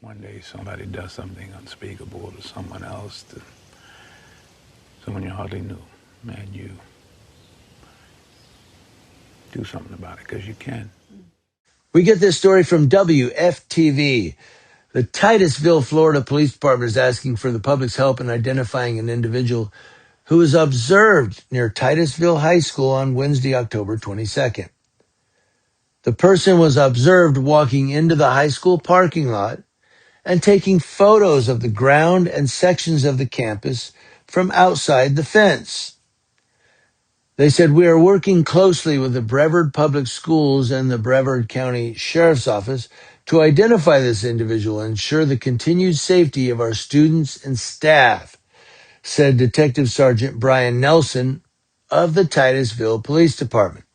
one day somebody does something unspeakable to someone else, to someone you hardly knew, and you do something about it because you can. We get this story from WFTV. The Titusville, Florida Police Department is asking for the public's help in identifying an individual who was observed near Titusville High School on Wednesday, October 22nd. The person was observed walking into the high school parking lot and taking photos of the ground and sections of the campus from outside the fence. They said, "We are working closely with the Brevard Public Schools and the Brevard County Sheriff's Office to identify this individual and ensure the continued safety of our students and staff," said Detective Sergeant Brian Nelson of the Titusville Police Department.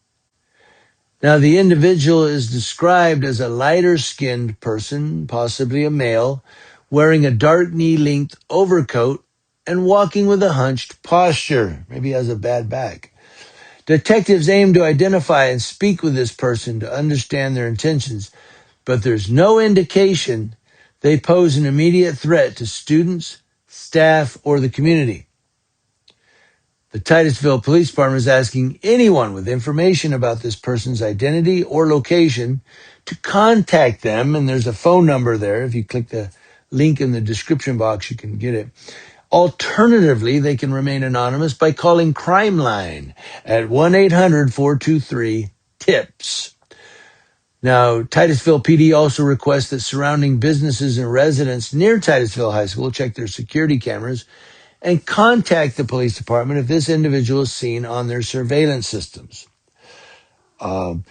Now, the individual is described as a lighter-skinned person, possibly a male, wearing a dark knee-length overcoat and walking with a hunched posture. Maybe he has a bad back. Detectives aim to identify and speak with this person to understand their intentions, but there's no indication they pose an immediate threat to students, staff, or the community. The Titusville Police Department is asking anyone with information about this person's identity or location to contact them, and there's a phone number there. If you click the link in the description box, you can get it. Alternatively, they can remain anonymous by calling Crime Line at 1-800-423-TIPS. Now, Titusville PD also requests that surrounding businesses and residents near Titusville High School check their security cameras and contact the police department if this individual is seen on their surveillance systems. And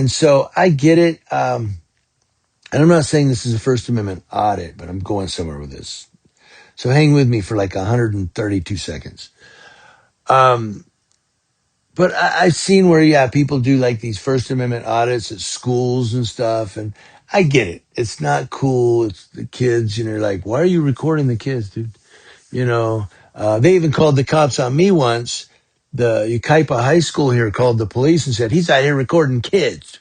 so I get it. And I'm not saying this is a First Amendment audit, but I'm going somewhere with this. So hang with me for like 132 seconds. But I've seen where, yeah, people do like these First Amendment audits at schools and stuff. And I get it. It's not cool. It's the kids, you know, like, why are you recording the kids, dude? You know, they even called the cops on me once. The Yucaipa High School here called the police and said, "He's out here recording kids."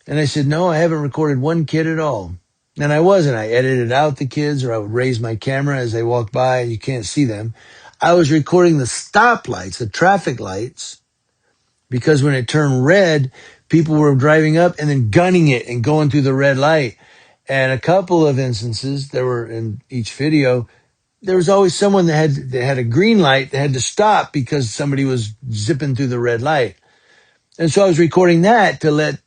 And I said, "No, I haven't recorded one kid at all." And I wasn't. I edited out the kids, or I would raise my camera as they walked by and you can't see them. I was recording the stoplights, the traffic lights, because when it turned red, people were driving up and then gunning it and going through the red light. And a couple of instances, there were in each video, there was always someone that had a green light that had to stop because somebody was zipping through the red light. And so I was recording that to let,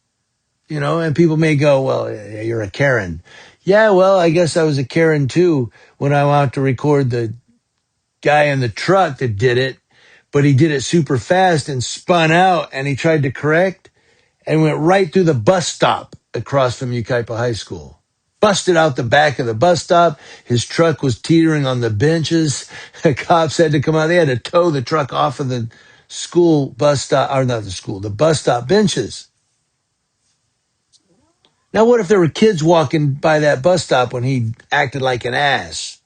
you know, and people may go, "Well, you're a Karen." Yeah, well, I guess I was a Karen too when I went out to record the guy in the truck that did it, but he did it super fast and spun out and he tried to correct and went right through the bus stop across from Yucaipa High School. Busted out the back of the bus stop. His truck was teetering on the benches. The cops had to come out. They had to tow the truck off of the school bus stop, or not the school, the bus stop benches. Now, what if there were kids walking by that bus stop when he acted like an ass?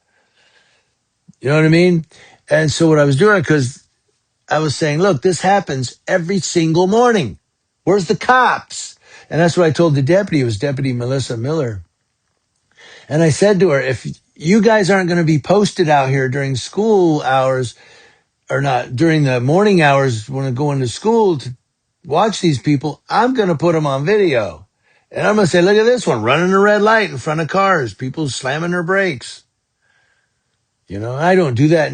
You know what I mean? And so what I was doing, because I was saying, look, this happens every single morning. Where's the cops? And that's what I told the deputy. It was Deputy Melissa Miller. And I said to her, if you guys aren't going to be posted out here during school hours, or not during the morning hours when I go into school to watch these people, I'm going to put them on video. And I'm going to say, look at this one, running a red light in front of cars, people slamming their brakes. You know, I don't do that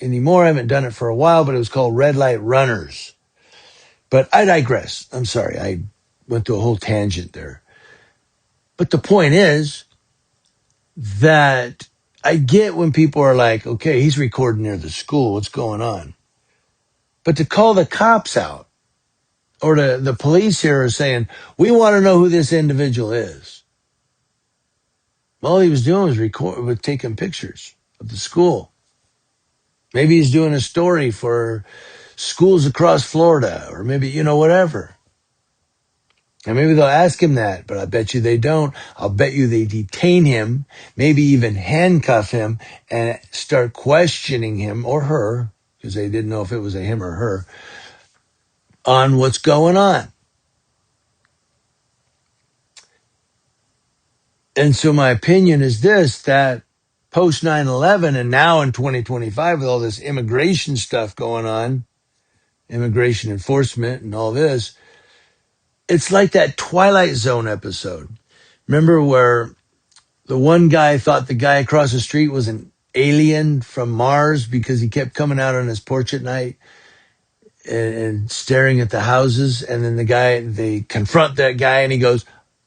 anymore. I haven't done it for a while, but it was called red light runners. But I digress. I'm sorry. I went to a whole tangent there. But the point is that I get when people are like, okay, he's recording near the school. What's going on? But to call the cops out, or the police here are saying, we want to know who this individual is. All he was doing was taking pictures of the school. Maybe he's doing a story for schools across Florida, or maybe, you know, whatever. And maybe they'll ask him that, but I bet you they don't. I'll bet you they detain him, maybe even handcuff him and start questioning him or her, because they didn't know if it was a him or her, on what's going on. And so my opinion is this, that post 9/11 and now in 2025 with all this immigration stuff going on, immigration enforcement and all this, it's like that Twilight Zone episode. Remember where the one guy thought the guy across the street was an alien from Mars because he kept coming out on his porch at night and staring at the houses. And then they confront that guy and he goes,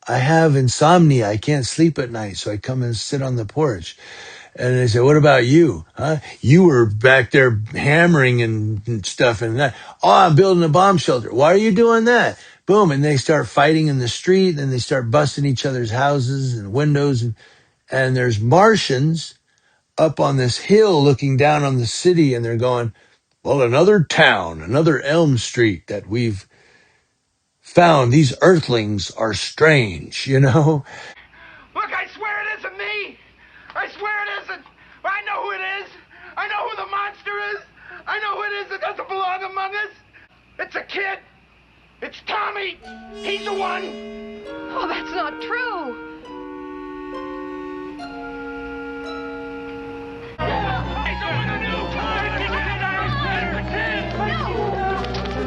I have insomnia. I can't sleep at night. So I come and sit on the porch. And they say, what about you? Huh? You were back there hammering and stuff and that. Oh, I'm building a bomb shelter. Why are you doing that? Boom. And they start fighting in the street and they start busting each other's houses and windows. And there's Martians up on this hill looking down on the city and they're going, well, another town, another Elm Street that we've found. These earthlings are strange, you know? Look, I swear it isn't me. I swear it isn't. I know who it is. I know who the monster is. I know who it is that doesn't belong among us. It's a kid. It's Tommy. He's the one. Oh, that's not true. He's the one who knew.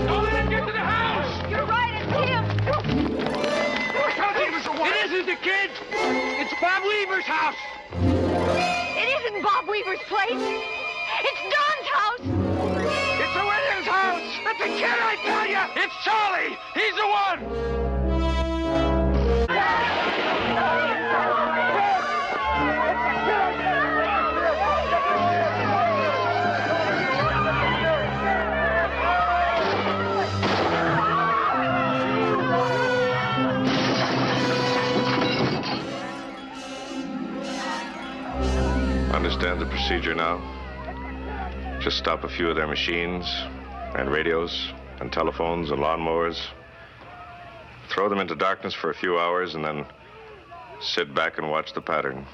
Don't let him get to the house. You're right, it's him. I told you it was the one. It isn't the kid. It's Bob Weaver's house. It isn't Bob Weaver's place. It's Don's house. It's the Williams house. It's the kid, I tell you. It's Charlie. He's the one. Understand the procedure now? Just stop a few of their machines and radios and telephones and lawnmowers. Throw them into darkness for a few hours and then sit back and watch the pattern.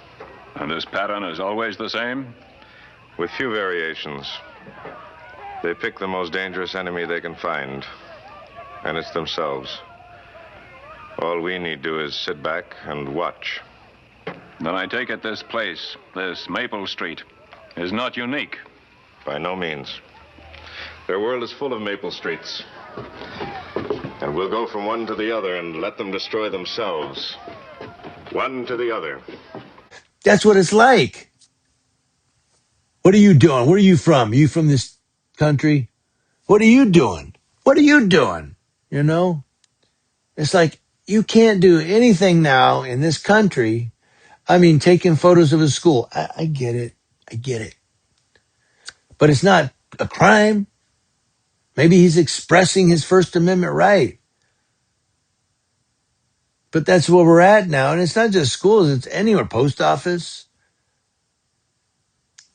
And this pattern is always the same? With few variations. They pick the most dangerous enemy they can find, and it's themselves. All we need to do is sit back and watch. Then I take it this place, this Maple Street, is not unique. By no means. Their world is full of Maple Streets. And we'll go from one to the other and let them destroy themselves. One to the other. That's what it's like. What are you doing? Where are you from? Are you from this country? What are you doing? What are you doing? You know? It's like you can't do anything now in this country. I mean, taking photos of a school. I get it. I get it. But it's not a crime. Maybe he's expressing his First Amendment right. But that's where we're at now. And it's not just schools. It's anywhere. Post office,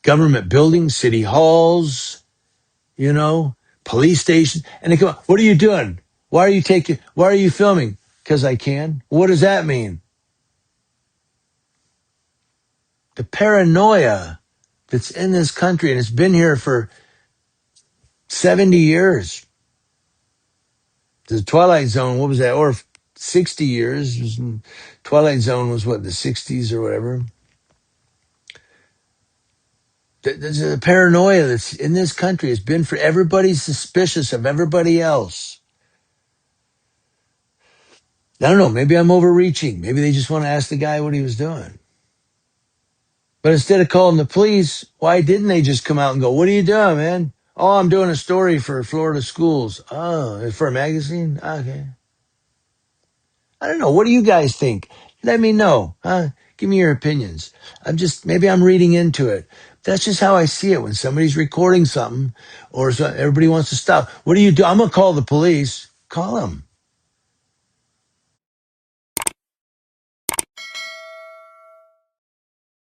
government buildings, city halls, you know, police stations. And they come up, what are you doing? Why are you filming? Because I can. What does that mean? The paranoia that's in this country, and it's been here for 70 years. The Twilight Zone, what was that? Or 60 years. Twilight Zone was what, the 60s or whatever. There's a paranoia that's in this country. It's been for everybody's suspicious of everybody else. I don't know. Maybe I'm overreaching. Maybe they just want to ask the guy what he was doing. But instead of calling the police, why didn't they just come out and go, what are you doing, man? Oh, I'm doing a story for Florida schools. Oh, for a magazine? Okay. I don't know. What do you guys think? Let me know. Huh? Give me your opinions. Maybe I'm reading into it. That's just how I see it. When somebody's recording something or everybody wants to stop. What do you do? I'm going to call the police. Call them.